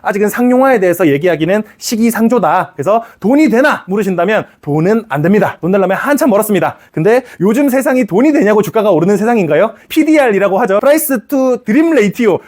아직은 상용화에 대해서 얘기하기는 시기상조다. 그래서 돈이 되나 물으신다면 돈은 안 됩니다. 돈 되려면 한참 멀었습니다. 근데 요즘 세상이 돈이 되냐고 주가가 오르는 세상인가요? PDR이라고 하죠. Price to Dream Ratio.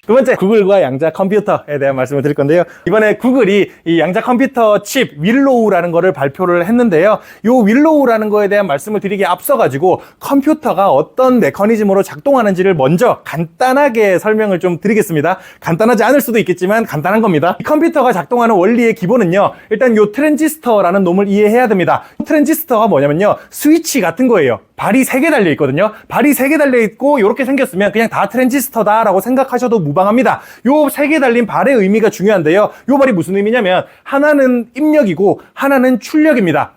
두 번째, 구글과 양자 컴퓨터에 대한 말씀을 드릴 건데요. 이번에 구글이 이 양자 컴퓨터 칩 윌로우라는 거를 발표를 했는데요. 이 윌로우라는 거에 대한 말씀을 드리기에 앞서가지고 컴퓨터가 어떤 메커니즘으로 작동하는지를 먼저 간단하게 설명을 좀 드리겠습니다. 간단하지 않을 수도 있겠지만 간단한 겁니다. 이 컴퓨터가 작동하는 원리의 기본은요. 일단 이 트랜지스터라는 놈을 이해해야 됩니다. 트랜지스터가 뭐냐면요. 스위치 같은 거예요. 발이 3개 달려 있거든요. 발이 3개 달려 있고 이렇게 생겼으면 그냥 다 트랜지스터다라고 생각하셔도 무방합니다. 요 3개 달린 발의 의미가 중요한데요. 요 발이 무슨 의미냐면 하나는 입력이고 하나는 출력입니다.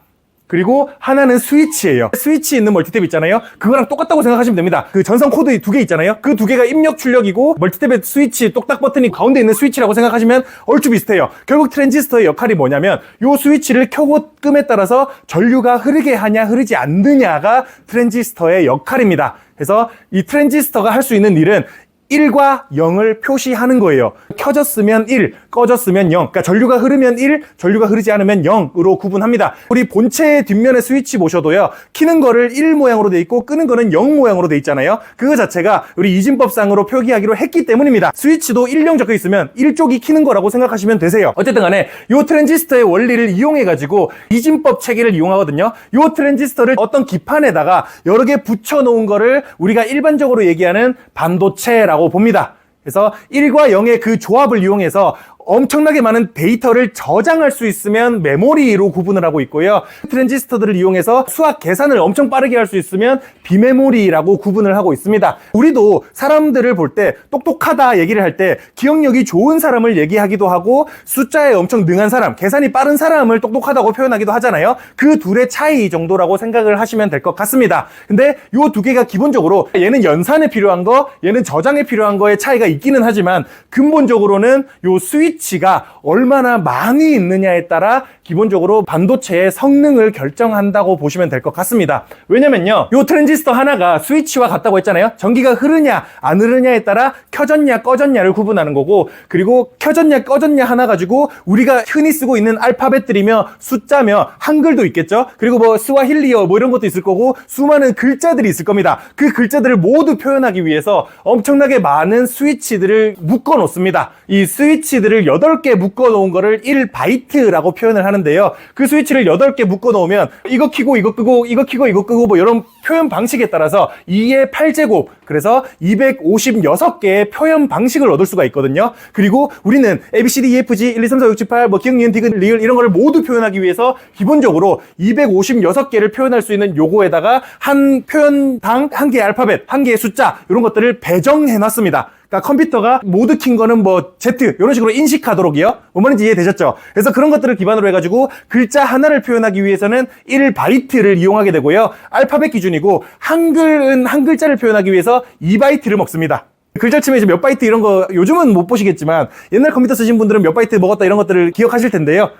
그리고 하나는 스위치예요. 스위치 있는 멀티탭 있잖아요. 그거랑 똑같다고 생각하시면 됩니다. 그 전선 코드 2개 있잖아요. 그 2개가 입력 출력이고 멀티탭의 스위치 똑딱 버튼이 가운데 있는 스위치라고 생각하시면 얼추 비슷해요. 결국 트랜지스터의 역할이 뭐냐면 요 스위치를 켜고 끔에 따라서 전류가 흐르게 하냐 흐르지 않느냐가 트랜지스터의 역할입니다. 그래서 이 트랜지스터가 할 수 있는 일은 1과 0을 표시하는 거예요. 켜졌으면 1, 꺼졌으면 0. 그러니까 전류가 흐르면 1, 전류가 흐르지 않으면 0으로 구분합니다. 우리 본체의 뒷면의 스위치 보셔도요. 켜는 거를 1 모양으로 돼 있고 끄는 거는 0 모양으로 돼 있잖아요. 그거 자체가 우리 이진법상으로 표기하기로 했기 때문입니다. 스위치도 1, 0 적혀 있으면 1쪽이 켜는 거라고 생각하시면 되세요. 어쨌든 간에 이 트랜지스터의 원리를 이용해가지고 이진법 체계를 이용하거든요. 이 트랜지스터를 어떤 기판에다가 여러 개 붙여 놓은 거를 우리가 일반적으로 얘기하는 반도체라고 봅니다. 그래서 1과 0의 그 조합을 이용해서 엄청나게 많은 데이터를 저장할 수 있으면 메모리로 구분을 하고 있고요. 트랜지스터들을 이용해서 수학 계산을 엄청 빠르게 할 수 있으면 비메모리라고 구분을 하고 있습니다. 우리도 사람들을 볼 때 똑똑하다 얘기를 할 때 기억력이 좋은 사람을 얘기하기도 하고 숫자에 엄청 능한 사람, 계산이 빠른 사람을 똑똑하다고 표현하기도 하잖아요. 그 둘의 차이 정도라고 생각을 하시면 될 것 같습니다. 근데 요 두 개가 기본적으로 얘는 연산에 필요한 거, 얘는 저장에 필요한 거의 차이가 있기는 하지만 근본적으로는 요 스위치가 얼마나 많이 있느냐에 따라 기본적으로 반도체의 성능을 결정한다고 보시면 될 것 같습니다. 왜냐면요, 요 트랜지스터 하나가 스위치와 같다고 했잖아요. 전기가 흐르냐 안 흐르냐에 따라 켜졌냐 꺼졌냐를 구분하는 거고, 그리고 켜졌냐 꺼졌냐 하나 가지고 우리가 흔히 쓰고 있는 알파벳들이며 숫자며 한글도 있겠죠. 그리고 뭐 스와힐리어 뭐 이런 것도 있을 거고 수많은 글자들이 있을 겁니다. 그 글자들을 모두 표현하기 위해서 엄청나게 많은 스위치들을 묶어 놓습니다. 이 스위치들을 8개 묶어 놓은 거를 1바이트라고 표현을 하는데요. 그 스위치를 8개 묶어 놓으면 이거 켜고 이거 끄고 이거 켜고 이거 끄고 뭐 이런 표현 방식에 따라서 2의 8제곱, 그래서 256개의 표현 방식을 얻을 수가 있거든요. 그리고 우리는 ABCD, EFG, 1, 2, 3, 4, 5, 6, 7, 8, 뭐 기억, 니은, 디귿, 리을 이런 거를 모두 표현하기 위해서 기본적으로 256개를 표현할 수 있는 요거에다가 한 표현당 한 개의 알파벳, 한 개의 숫자 이런 것들을 배정해 놨습니다. 그러니까 컴퓨터가 모두 킨 거는 뭐 Z 이런 식으로 인식하도록이요. 뭔 말인지 이해되셨죠? 그래서 그런 것들을 기반으로 해가지고 글자 하나를 표현하기 위해서는 1바이트를 이용하게 되고요. 알파벳 기준이고 한글은 한 글자를 표현하기 위해서 2바이트를 먹습니다. 글자 치면 이제 몇 바이트 이런 거 요즘은 못 보시겠지만 옛날 컴퓨터 쓰신 분들은 몇 바이트 먹었다 이런 것들을 기억하실 텐데요.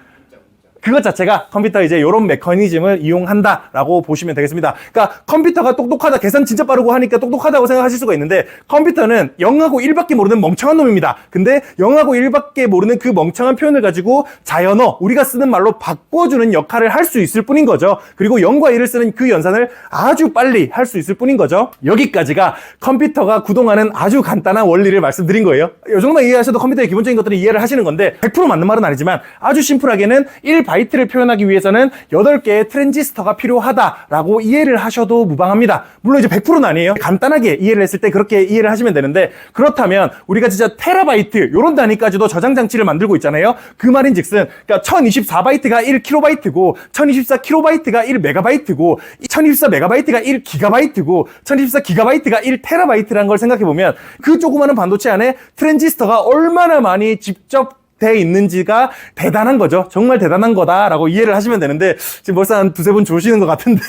그것 자체가 컴퓨터 이제 이런 메커니즘을 이용한다라고 보시면 되겠습니다. 그러니까 컴퓨터가 똑똑하다, 계산 진짜 빠르고 하니까 똑똑하다고 생각하실 수가 있는데 컴퓨터는 0하고 1밖에 모르는 멍청한 놈입니다. 근데 0하고 1밖에 모르는 그 멍청한 표현을 가지고 자연어, 우리가 쓰는 말로 바꿔주는 역할을 할 수 있을 뿐인 거죠. 그리고 0과 1을 쓰는 그 연산을 아주 빨리 할 수 있을 뿐인 거죠. 여기까지가 컴퓨터가 구동하는 아주 간단한 원리를 말씀드린 거예요. 이 정도만 이해하셔도 컴퓨터의 기본적인 것들을 이해를 하시는 건데 100% 맞는 말은 아니지만 아주 심플하게는 1바이트를 표현하기 위해서는 8개의 트랜지스터가 필요하다라고 이해를 하셔도 무방합니다. 물론 이제 100%는 아니에요. 간단하게 이해를 했을 때 그렇게 이해를 하시면 되는데, 그렇다면 우리가 진짜 테라바이트 요런 단위까지도 저장 장치를 만들고 있잖아요. 그 말인즉슨 그러니까 1024바이트가 1kb고 1024kb가 1메가바이트고 1024메가바이트가 1기가바이트고 1024기가바이트가 1테라바이트라는 걸 생각해보면 그 조그마한 반도체 안에 트랜지스터가 얼마나 많이 직접 돼 있는지가 대단한 거죠. 정말 대단한 거다라고 이해를 하시면 되는데 지금 벌써 한 두세 번 조시는 것 같은데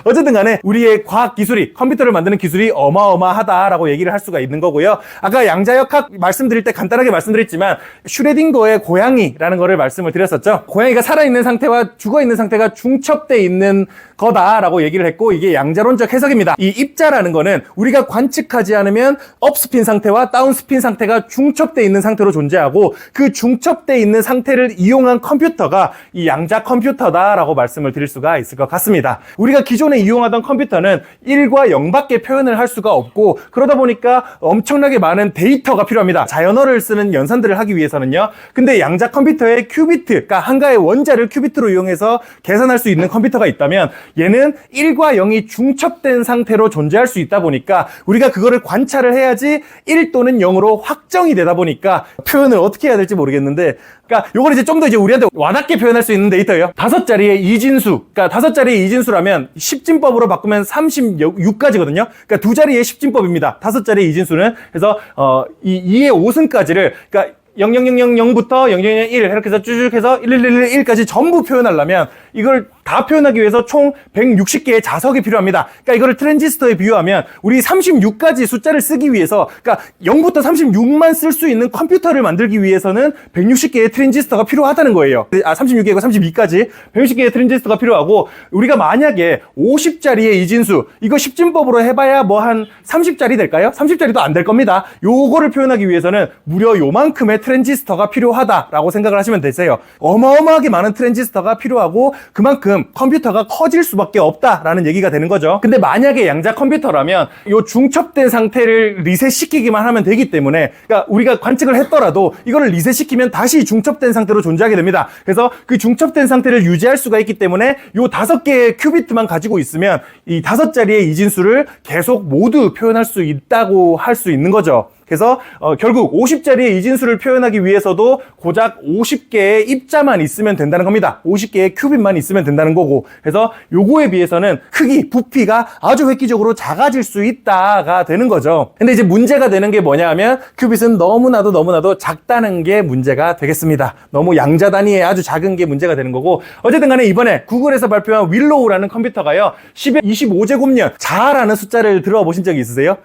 어쨌든 간에 우리의 과학 기술이 컴퓨터를 만드는 기술이 어마어마하다라고 얘기를 할 수가 있는 거고요. 아까 양자역학 말씀드릴 때 간단하게 말씀드렸지만 슈레딩거의 고양이라는 거를 말씀을 드렸었죠. 고양이가 살아있는 상태와 죽어있는 상태가 중첩돼 있는 거다라고 얘기를 했고 이게 양자론적 해석입니다. 이 입자라는 거는 우리가 관측하지 않으면 업스핀 상태와 다운스핀 상태가 중첩돼 있는 상태로 존재하고 그 중첩돼 있는 상태를 이용한 컴퓨터가 이 양자 컴퓨터다라고 말씀을 드릴 수가 있을 것 같습니다. 우리가 기존에 이용하던 컴퓨터는 1과 0밖에 표현을 할 수가 없고 그러다 보니까 엄청나게 많은 데이터가 필요합니다. 자연어를 쓰는 연산들을 하기 위해서는요. 근데 양자 컴퓨터의 큐비트, 그러니까 한가의 원자를 큐비트로 이용해서 계산할 수 있는 컴퓨터가 있다면 얘는 1과 0이 중첩된 상태로 존재할 수 있다 보니까 우리가 그거를 관찰을 해야지 1 또는 0으로 확정이 되다 보니까 표현을 어떻게 해야 될지 모르겠는데 그러니까 요걸 이제 좀 더 이제 우리한테 와닿게 표현할 수 있는 데이터예요. 5자리의 이진수. 그러니까 5자리의 이진수라면 10진법으로 바꾸면 36까지거든요. 그러니까 2자리의 10진법입니다. 5자리의 이진수는. 그래서 이 2의 5승까지를 그러니까 0000부터 0001 이렇게 해서 쭉 해서 1111까지 전부 표현하려면 이걸 다 표현하기 위해서 총 160개의 자석이 필요합니다. 그러니까 이거를 트랜지스터에 비유하면 우리 36가지 숫자를 쓰기 위해서 그러니까 0부터 36만 쓸 수 있는 컴퓨터를 만들기 위해서는 160개의 트랜지스터가 필요하다는 거예요. 36개고 32까지 160개의 트랜지스터가 필요하고 우리가 만약에 50자리의 이진수 이거 10진법으로 해봐야 뭐 한 30자리 될까요? 30자리도 안 될 겁니다. 요거를 표현하기 위해서는 무려 요만큼의 트랜지스터가 필요하다라고 생각을 하시면 되세요. 어마어마하게 많은 트랜지스터가 필요하고 그만큼 컴퓨터가 커질 수밖에 없다라는 얘기가 되는 거죠. 근데 만약에 양자 컴퓨터라면 요 중첩된 상태를 리셋시키기만 하면 되기 때문에 그러니까 우리가 관측을 했더라도 이거를 리셋시키면 다시 중첩된 상태로 존재하게 됩니다. 그래서 그 중첩된 상태를 유지할 수가 있기 때문에 요 5개의 큐비트만 가지고 있으면 이 5자리의 이진수를 계속 모두 표현할 수 있다고 할 수 있는 거죠. 그래서 결국 50자리의 이진수를 표현하기 위해서도 고작 50개의 입자만 있으면 된다는 겁니다. 50개의 큐빗만 있으면 된다는 거고 그래서 요거에 비해서는 크기, 부피가 아주 획기적으로 작아질 수 있다가 되는 거죠. 근데 이제 문제가 되는 게 뭐냐 하면 큐빗은 너무나도 작다는 게 문제가 되겠습니다. 너무 양자 단위의 아주 작은 게 문제가 되는 거고 어쨌든 간에 이번에 구글에서 발표한 윌로우라는 컴퓨터가요 10의 25제곱년 자라는 숫자를 들어보신 적이 있으세요?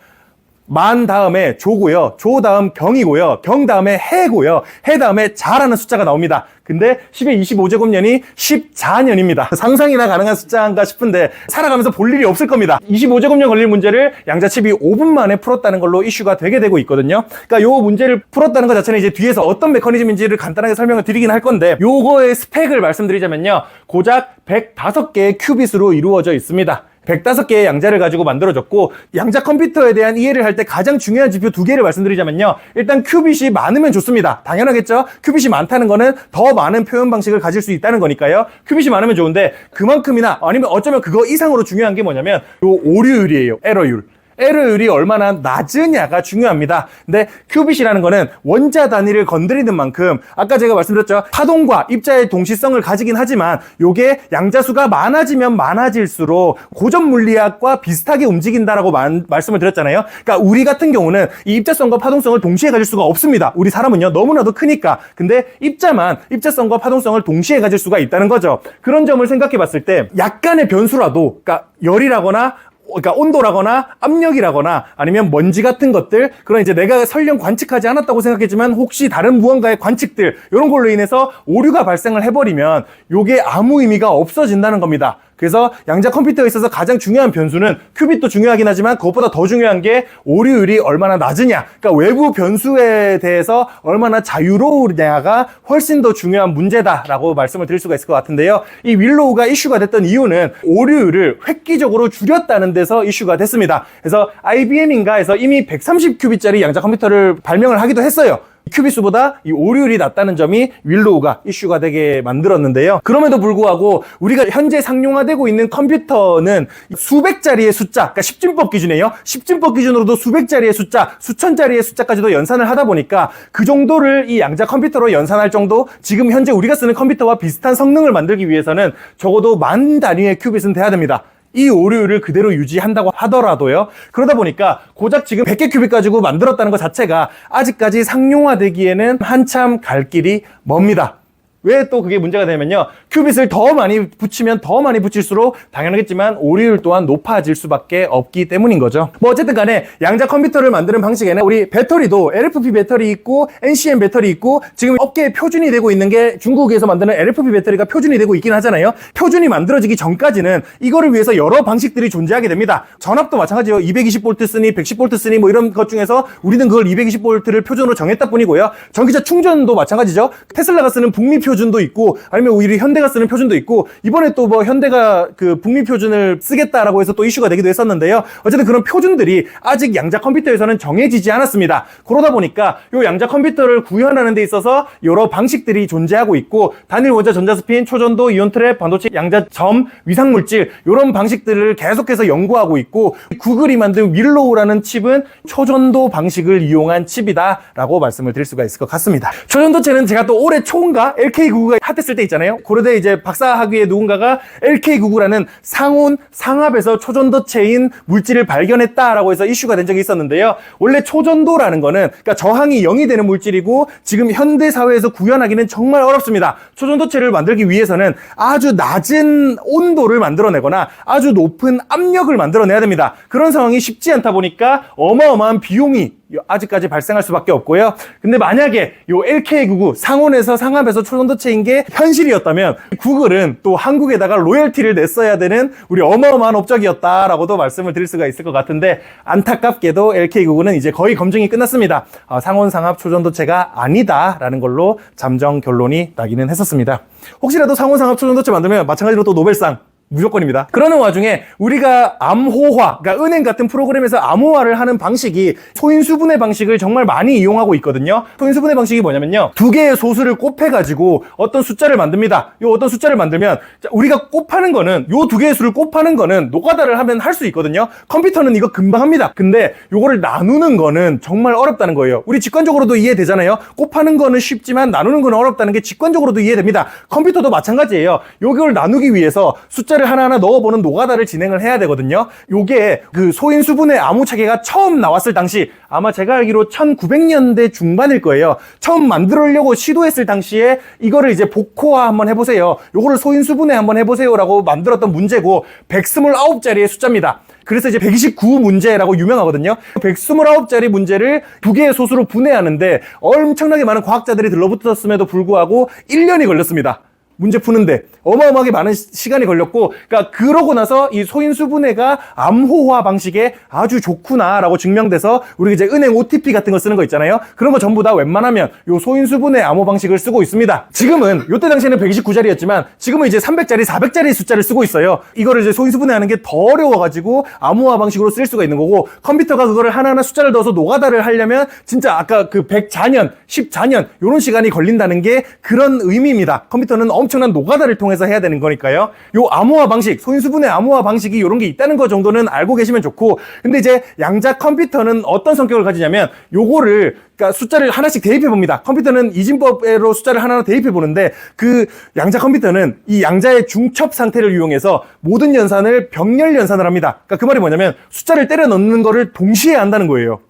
만 다음에 조고요. 조 다음 경이고요. 경 다음에 해고요. 해 다음에 자라는 숫자가 나옵니다. 근데 10의 25제곱년이 14년입니다. 상상이나 가능한 숫자인가 싶은데 살아가면서 볼 일이 없을 겁니다. 25제곱년 걸릴 문제를 양자칩이 5분 만에 풀었다는 걸로 이슈가 되게 되고 있거든요. 그러니까 요 문제를 풀었다는 것 자체는 이제 뒤에서 어떤 메커니즘인지를 간단하게 설명을 드리긴 할 건데 요거의 스펙을 말씀드리자면요. 고작 105개의 큐빗으로 이루어져 있습니다. 105개의 양자를 가지고 만들어졌고 양자 컴퓨터에 대한 이해를 할 때 가장 중요한 지표 2개를 말씀드리자면요. 일단 큐빗이 많으면 좋습니다. 당연하겠죠? 큐빗이 많다는 거는 더 많은 표현 방식을 가질 수 있다는 거니까요. 큐빗이 많으면 좋은데 그만큼이나 아니면 어쩌면 그거 이상으로 중요한 게 뭐냐면 요 오류율이에요. 에러율. 에러율이 얼마나 낮으냐가 중요합니다. 근데 큐빗이라는 거는 원자 단위를 건드리는 만큼 아까 제가 말씀드렸죠. 파동과 입자의 동시성을 가지긴 하지만 요게 양자수가 많아지면 많아질수록 고전 물리학과 비슷하게 움직인다라고 말씀을 드렸잖아요. 그러니까 우리 같은 경우는 이 입자성과 파동성을 동시에 가질 수가 없습니다. 우리 사람은요. 너무나도 크니까. 근데 입자만 입자성과 파동성을 동시에 가질 수가 있다는 거죠. 그런 점을 생각해 봤을 때 약간의 변수라도 그러니까 열이라거나 그러니까 온도라거나 압력이라거나 아니면 먼지 같은 것들 그런 이제 내가 설령 관측하지 않았다고 생각했지만 혹시 다른 무언가의 관측들 이런 걸로 인해서 오류가 발생을 해버리면 요게 아무 의미가 없어진다는 겁니다. 그래서 양자 컴퓨터에 있어서 가장 중요한 변수는 큐빗도 중요하긴 하지만 그것보다 더 중요한 게 오류율이 얼마나 낮으냐 그러니까 외부 변수에 대해서 얼마나 자유로우냐가 훨씬 더 중요한 문제다라고 말씀을 드릴 수가 있을 것 같은데요. 이 윌로우가 이슈가 됐던 이유는 오류율을 획기적으로 줄였다는 데서 이슈가 됐습니다. 그래서 IBM인가 해서 이미 130큐빗짜리 양자 컴퓨터를 발명을 하기도 했어요. 큐빗수보다 이 오류율이 낮다는 점이 윌로우가 이슈가 되게 만들었는데요. 그럼에도 불구하고 우리가 현재 상용화되고 있는 컴퓨터는 수백 자리의 숫자, 그러니까 10진법 기준이에요. 10진법 기준으로도 수백 자리의 숫자, 수천 자리의 숫자까지도 연산을 하다 보니까 그 정도를 이 양자 컴퓨터로 연산할 정도 지금 현재 우리가 쓰는 컴퓨터와 비슷한 성능을 만들기 위해서는 적어도 만 단위의 큐빗은 돼야 됩니다. 이 오류를 그대로 유지한다고 하더라도요. 그러다 보니까 고작 지금 100개 큐빅 가지고 만들었다는 것 자체가 아직까지 상용화되기에는 한참 갈 길이 멉니다. 왜 또 그게 문제가 되냐면요. 큐빗을 더 많이 붙이면 더 많이 붙일수록 당연하겠지만 오류율 또한 높아질 수밖에 없기 때문인 거죠. 뭐 어쨌든 간에 양자 컴퓨터를 만드는 방식에는 우리 배터리도 LFP 배터리 있고 NCM 배터리 있고 지금 업계에 표준이 되고 있는 게 중국에서 만드는 LFP 배터리가 표준이 되고 있긴 하잖아요. 표준이 만들어지기 전까지는 이거를 위해서 여러 방식들이 존재하게 됩니다. 전압도 마찬가지예요. 220V 쓰니 110V 쓰니 뭐 이런 것 중에서 우리는 그걸 220V를 표준으로 정했다 뿐이고요. 전기차 충전도 마찬가지죠. 테슬라가 쓰는 북미 표준도 있고 아니면 우리 현대가 쓰는 표준도 있고 이번에 또 뭐 현대가 그 북미 표준을 쓰겠다라고 해서 또 이슈가 되기도 했었는데요. 어쨌든 그런 표준들이 아직 양자 컴퓨터에서는 정해지지 않았습니다. 그러다 보니까 이 양자 컴퓨터를 구현하는 데 있어서 여러 방식들이 존재하고 있고 단일 원자 전자스핀, 초전도, 이온 트랩, 반도체 양자점, 위상물질 이런 방식들을 계속해서 연구하고 있고 구글이 만든 윌로우라는 칩은 초전도 방식을 이용한 칩이다라고 말씀을 드릴 수가 있을 것 같습니다. 초전도체는 제가 또 올해 초인가 LK99가 핫했을 때 있잖아요. 고려대 이제 박사학위에 누군가가 LK99라는 상온, 상압에서 초전도체인 물질을 발견했다라고 해서 이슈가 된 적이 있었는데요. 원래 초전도라는 거는 그러니까 저항이 0이 되는 물질이고 지금 현대 사회에서 구현하기는 정말 어렵습니다. 초전도체를 만들기 위해서는 아주 낮은 온도를 만들어내거나 아주 높은 압력을 만들어내야 됩니다. 그런 상황이 쉽지 않다 보니까 어마어마한 비용이 아직까지 발생할 수밖에 없고요. 근데 만약에 요 LK99 상온에서 상압에서 초전도체인 게 현실이었다면 구글은 또 한국에다가 로열티를 냈어야 되는 우리 어마어마한 업적이었다라고도 말씀을 드릴 수가 있을 것 같은데 안타깝게도 LK99는 이제 거의 검증이 끝났습니다. 상온 상압 초전도체가 아니다라는 걸로 잠정 결론이 나기는 했었습니다. 혹시라도 상온 상압 초전도체 만들면 마찬가지로 또 노벨상 무조건입니다. 그러는 와중에 우리가 암호화, 그러니까 은행 같은 프로그램에서 암호화를 하는 방식이 소인수분해 방식을 정말 많이 이용하고 있거든요. 소인수분해 방식이 뭐냐면요. 두 개의 소수를 곱해가지고 어떤 숫자를 만듭니다. 요 어떤 숫자를 만들면 우리가 곱하는 거는 요 두 개의 수를 곱하는 거는 노가다를 하면 할 수 있거든요. 컴퓨터는 이거 금방 합니다. 근데 요거를 나누는 거는 정말 어렵다는 거예요. 우리 직관적으로도 이해되잖아요. 곱하는 거는 쉽지만 나누는 건 어렵다는 게 직관적으로도 이해됩니다. 컴퓨터도 마찬가지예요. 요걸 나누기 위해서 숫자를 하나하나 넣어보는 노가다를 진행을 해야 되거든요. 요게 그 소인수분해 암호체계가 처음 나왔을 당시 아마 제가 알기로 1900년대 중반일 거예요. 처음 만들려고 시도했을 당시에 이거를 이제 복호화 한번 해보세요. 요거를 소인수분해 한번 해보세요라고 만들었던 문제고 129자리의 숫자입니다. 그래서 이제 129 문제라고 유명하거든요. 129자리 문제를 두 개의 소수로 분해하는데 엄청나게 많은 과학자들이 들러붙었음에도 불구하고 1년이 걸렸습니다. 문제 푸는데 어마어마하게 많은 시간이 걸렸고, 그러니까 그러고 나서 이 소인수분해가 암호화 방식에 아주 좋구나라고 증명돼서 우리 이제 은행 OTP 같은 거 쓰는 거 있잖아요. 그런 거 전부 다 웬만하면 요 소인수분해 암호 방식을 쓰고 있습니다. 지금은 요때 당시에는 129자리였지만 지금은 이제 300자리, 400자리 숫자를 쓰고 있어요. 이거를 이제 소인수분해하는 게 더 어려워가지고 암호화 방식으로 쓸 수가 있는 거고, 컴퓨터가 그거를 하나하나 숫자를 넣어서 노가다를 하려면 진짜 아까 그 100자년, 10자년 요런 시간이 걸린다는 게 그런 의미입니다. 컴퓨터는 엄청난 노가다를 통해서 해야 되는 거니까요. 요 암호화 방식, 소인수분해 암호화 방식이 이런 게 있다는 거 정도는 알고 계시면 좋고, 근데 이제 양자 컴퓨터는 어떤 성격을 가지냐면 요거를 그러니까 숫자를 하나씩 대입해 봅니다. 컴퓨터는 이진법으로 숫자를 하나 대입해 보는데 그 양자 컴퓨터는 이 양자의 중첩 상태를 이용해서 모든 연산을 병렬 연산을 합니다. 그러니까 그 말이 뭐냐면 숫자를 때려 넣는 거를 동시에 한다는 거예요.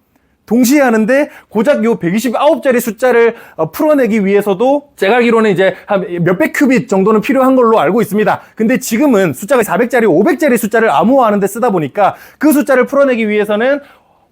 동시에 하는데 고작 요 129자리 숫자를 풀어내기 위해서도 제가 알기로는 이제 한 몇백 큐빗 정도는 필요한 걸로 알고 있습니다. 근데 지금은 숫자가 400자리, 500자리 숫자를 암호화하는 데 쓰다 보니까 그 숫자를 풀어내기 위해서는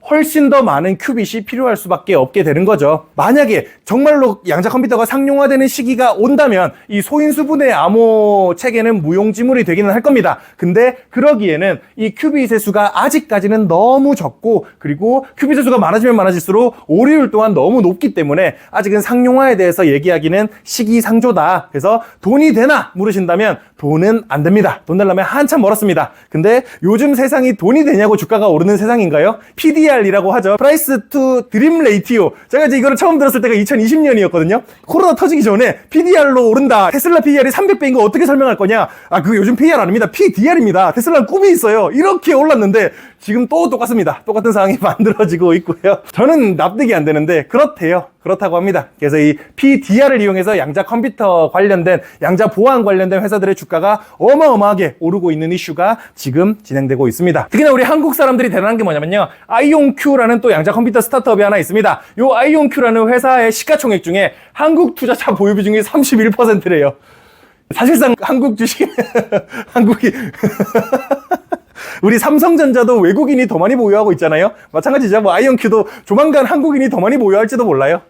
훨씬 더 많은 큐빗이 필요할 수밖에 없게 되는 거죠. 만약에 정말로 양자 컴퓨터가 상용화되는 시기가 온다면 이 소인수분해 암호 체계는 무용지물이 되기는 할 겁니다. 근데 그러기에는 이 큐빗의 수가 아직까지는 너무 적고, 그리고 큐빗의 수가 많아지면 많아질수록 오류율 또한 너무 높기 때문에 아직은 상용화에 대해서 얘기하기는 시기상조다. 그래서 돈이 되나 물으신다면 돈은 안 됩니다. 돈 되려면 한참 멀었습니다. 근데 요즘 세상이 돈이 되냐고 주가가 오르는 세상인가요? PDR이라고 하죠. Price to Dream Ratio. 제가 이제 이거를 처음 들었을 때가 2020년이었거든요. 코로나 터지기 전에 PDR로 오른다. 테슬라 PDR이 300배인 거 어떻게 설명할 거냐? 그거 요즘 PDR 아닙니다. PDR입니다. 테슬라는 꿈이 있어요. 이렇게 올랐는데 지금 또 똑같습니다. 똑같은 상황이 만들어지고 있고요. 저는 납득이 안 되는데 그렇대요. 그렇다고 합니다. 그래서 이 PDR을 이용해서 양자 컴퓨터 관련된, 양자 보안 관련된 회사들의 주가가 어마어마하게 오르고 있는 이슈가 지금 진행되고 있습니다. 특히나 우리 한국 사람들이 대단한 게 뭐냐면요. 아이온큐라는 또 양자 컴퓨터 스타트업이 하나 있습니다. 이 아이온큐라는 회사의 시가총액 중에 한국 투자자 보유 비중이 31%래요. 사실상 한국 주식, 한국이, 우리 삼성전자도 외국인이 더 많이 보유하고 있잖아요. 마찬가지죠. 뭐 아이온큐도 조만간 한국인이 더 많이 보유할지도 몰라요.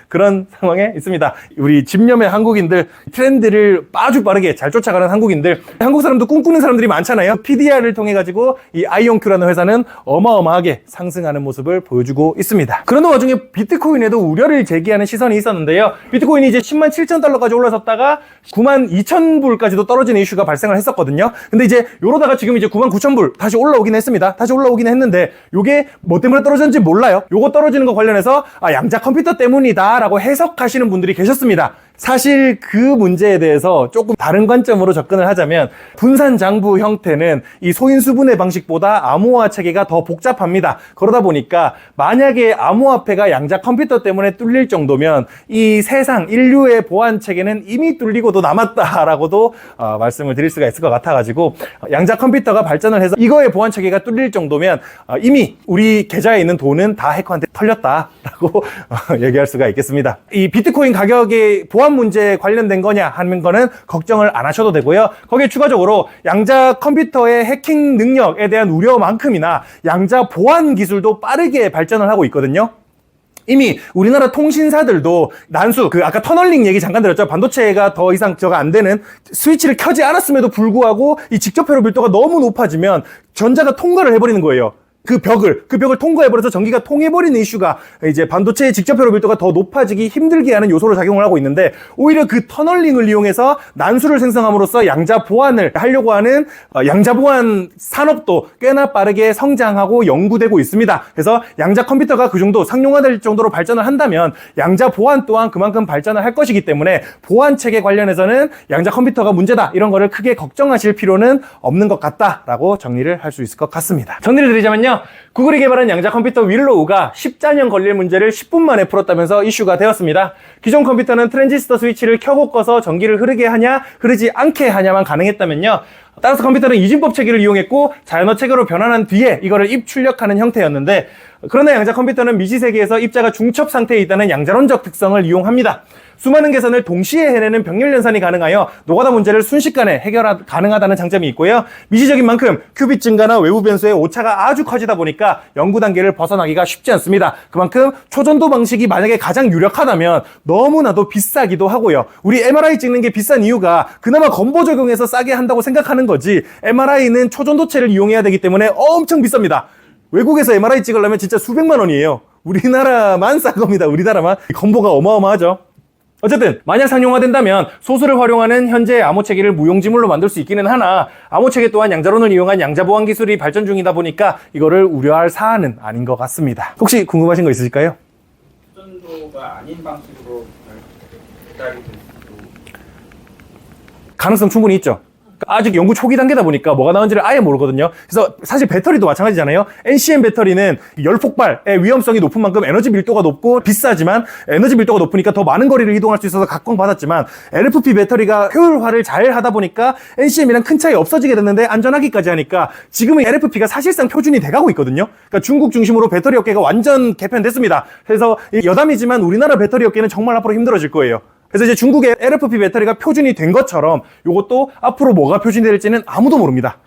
그런 상황에 있습니다. 우리 집념의 한국인들, 트렌드를 아주 빠르게 잘 쫓아가는 한국인들, 한국 사람도 꿈꾸는 사람들이 많잖아요. PDR을 통해 가지고 이 아이온큐라는 회사는 어마어마하게 상승하는 모습을 보여주고 있습니다. 그런 와중에 비트코인에도 우려를 제기하는 시선이 있었는데요. 비트코인이 이제 10만 7천 달러까지 올라섰다가 9만 2천 불까지도 떨어지는 이슈가 발생을 했었거든요. 근데 이제 요러다가 지금 이제 9만 9천 불 다시 올라오긴 했습니다. 다시 올라오긴 했는데 요게 뭐 때문에 떨어졌는지 몰라요. 요거 떨어지는 거 관련해서 양자 컴퓨터 때문이다 라고 해석하시는 분들이 계셨습니다. 사실 그 문제에 대해서 조금 다른 관점으로 접근을 하자면 분산장부 형태는 이 소인수분해 방식보다 암호화 체계가 더 복잡합니다. 그러다 보니까 만약에 암호화폐가 양자 컴퓨터 때문에 뚫릴 정도면 이 세상 인류의 보안 체계는 이미 뚫리고도 남았다라고도 말씀을 드릴 수가 있을 것 같아가지고 양자 컴퓨터가 발전을 해서 이거의 보안 체계가 뚫릴 정도면 이미 우리 계좌에 있는 돈은 다 해커한테 털렸다라고 얘기할 수가 있겠습니다. 이 비트코인 가격의 보안 문제에 관련된 거냐 하는 거는 걱정을 안 하셔도 되고요. 거기에 추가적으로 양자 컴퓨터의 해킹 능력에 대한 우려만큼이나 양자 보안 기술도 빠르게 발전을 하고 있거든요. 이미 우리나라 통신사들도 난수, 아까 터널링 얘기 잠깐 드렸죠. 반도체가 더 이상 안 되는 스위치를 켜지 않았음에도 불구하고 이 직접 회로 밀도가 너무 높아지면 전자가 통과를 해버리는 거예요. 그 벽을 통과해버려서 전기가 통해버리는 이슈가 이제 반도체의 직접 회로 밀도가 더 높아지기 힘들게 하는 요소로 작용을 하고 있는데, 오히려 그 터널링을 이용해서 난수를 생성함으로써 양자 보안을 하려고 하는 양자 보안 산업도 꽤나 빠르게 성장하고 연구되고 있습니다. 그래서 양자 컴퓨터가 그 정도 상용화될 정도로 발전을 한다면 양자 보안 또한 그만큼 발전을 할 것이기 때문에 보안 체계 관련해서는 양자 컴퓨터가 문제다 이런 거를 크게 걱정하실 필요는 없는 것 같다라고 정리를 할 수 있을 것 같습니다. 정리를 드리자면요. 구글이 개발한 양자 컴퓨터 윌로우가 14년 걸릴 문제를 10분 만에 풀었다면서 이슈가 되었습니다. 기존 컴퓨터는 트랜지스터 스위치를 켜고 꺼서 전기를 흐르게 하냐 흐르지 않게 하냐만 가능했다면요. 따라서 컴퓨터는 이진법 체계를 이용했고 자연어 체계로 변환한 뒤에 이거를 입출력하는 형태였는데, 그러나 양자 컴퓨터는 미지세계에서 입자가 중첩 상태에 있다는 양자론적 특성을 이용합니다. 수많은 계산을 동시에 해내는 병렬 연산이 가능하여 노가다 문제를 순식간에 해결 가능하다는 장점이 있고요. 미시적인 만큼 큐빅 증가나 외부 변수의 오차가 아주 커지다 보니까 연구 단계를 벗어나기가 쉽지 않습니다. 그만큼 초전도 방식이 만약에 가장 유력하다면 너무나도 비싸기도 하고요. 우리 MRI 찍는 게 비싼 이유가 그나마 건보 적용해서 싸게 한다고 생각하는 거지, MRI는 초전도체를 이용해야 되기 때문에 엄청 비쌉니다. 외국에서 MRI 찍으려면 진짜 수백만 원이에요. 우리나라만 싼 겁니다. 우리나라만. 건보가 어마어마하죠. 어쨌든 만약 상용화된다면 소수를 활용하는 현재의 암호체계를 무용지물로 만들 수 있기는 하나, 암호체계 또한 양자론을 이용한 양자보안 기술이 발전 중이다 보니까 이거를 우려할 사안은 아닌 것 같습니다. 혹시 궁금하신 거 있으실까요? 초전도가 아닌 방식으로 배달이 될 수도 가능성 충분히 있죠. 아직 연구 초기 단계다 보니까 뭐가 나온지를 아예 모르거든요. 그래서 사실 배터리도 마찬가지잖아요. NCM 배터리는 열폭발의 위험성이 높은 만큼 에너지 밀도가 높고 비싸지만, 에너지 밀도가 높으니까 더 많은 거리를 이동할 수 있어서 각광받았지만, LFP 배터리가 효율화를 잘 하다 보니까 NCM이랑 큰 차이 없어지게 됐는데 안전하기까지 하니까 지금은 LFP가 사실상 표준이 돼가고 있거든요. 그러니까 중국 중심으로 배터리 업계가 완전 개편됐습니다. 그래서 여담이지만 우리나라 배터리 업계는 정말 앞으로 힘들어질 거예요. 그래서 이제 중국의 LFP 배터리가 표준이 된 것처럼 이것도 앞으로 뭐가 표준이 될지는 아무도 모릅니다.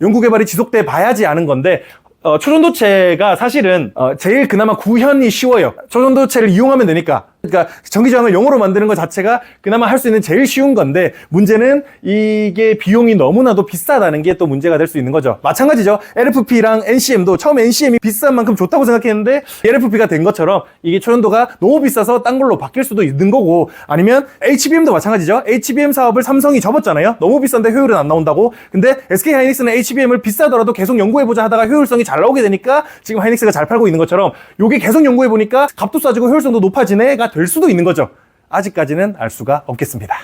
연구 개발이 지속돼 봐야지 아는 건데, 초전도체가 사실은 제일 그나마 구현이 쉬워요. 초전도체를 이용하면 되니까. 그러니까 전기저항을 0으로 만드는 것 자체가 그나마 할 수 있는 제일 쉬운 건데, 문제는 이게 비용이 너무나도 비싸다는 게 또 문제가 될 수 있는 거죠. 마찬가지죠. LFP랑 NCM도 처음 NCM이 비싼 만큼 좋다고 생각했는데 LFP가 된 것처럼 이게 초전도가 너무 비싸서 딴 걸로 바뀔 수도 있는 거고, 아니면 HBM도 마찬가지죠. HBM 사업을 삼성이 접었잖아요. 너무 비싼데 효율은 안 나온다고. 근데 SK하이닉스는 HBM을 비싸더라도 계속 연구해보자 하다가 효율성이 잘 나오게 되니까 지금 하이닉스가 잘 팔고 있는 것처럼, 요게 계속 연구해보니까 값도 싸지고 효율성도 높아지네가 될 수도 있는 거죠. 아직까지는 알 수가 없겠습니다.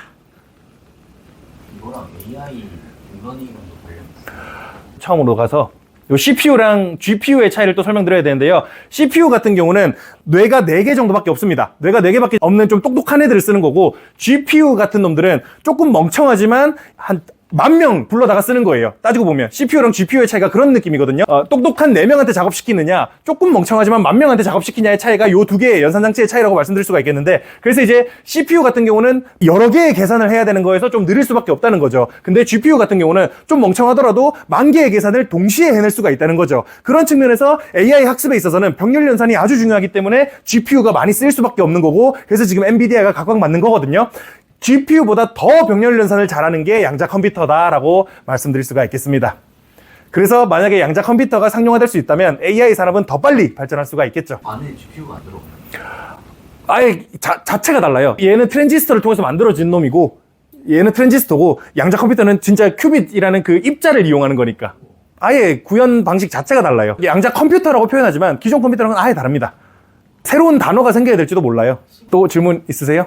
이거랑 AI 인러닝은 관련 있어요? 처음으로 가서 요 CPU랑 GPU의 차이를 또 설명드려야 되는데요. CPU 같은 경우는 뇌가 4개 정도밖에 없습니다. 뇌가 4개밖에 없는 좀 똑똑한 애들을 쓰는 거고, GPU 같은 놈들은 조금 멍청하지만 한 10,000명 불러다가 쓰는 거예요. 따지고 보면 CPU랑 GPU의 차이가 그런 느낌이거든요. 똑똑한 4명한테 작업시키느냐, 조금 멍청하지만 10,000명한테 작업시키냐의 차이가 요 2개의 연산장치의 차이라고 말씀드릴 수가 있겠는데, 그래서 이제 CPU 같은 경우는 여러 개의 계산을 해야 되는 거에서 좀 느릴 수밖에 없다는 거죠. 근데 GPU 같은 경우는 좀 멍청하더라도 10,000개의 계산을 동시에 해낼 수가 있다는 거죠. 그런 측면에서 AI 학습에 있어서는 병렬 연산이 아주 중요하기 때문에 GPU가 많이 쓰일 수밖에 없는 거고, 그래서 지금 엔비디아가 각광 받는 거거든요. GPU보다 더 병렬 연산을 잘하는 게 양자 컴퓨터다라고 말씀드릴 수가 있겠습니다. 그래서 만약에 양자 컴퓨터가 상용화될 수 있다면 AI 산업은 더 빨리 발전할 수가 있겠죠. 안에 GPU가 안 들어가요. 아예 자체가 달라요. 얘는 트랜지스터를 통해서 만들어진 놈이고, 얘는 트랜지스터고, 양자 컴퓨터는 진짜 큐빗이라는 그 입자를 이용하는 거니까 아예 구현 방식 자체가 달라요. 양자 컴퓨터라고 표현하지만 기존 컴퓨터랑은 아예 다릅니다. 새로운 단어가 생겨야 될지도 몰라요. 또 질문 있으세요?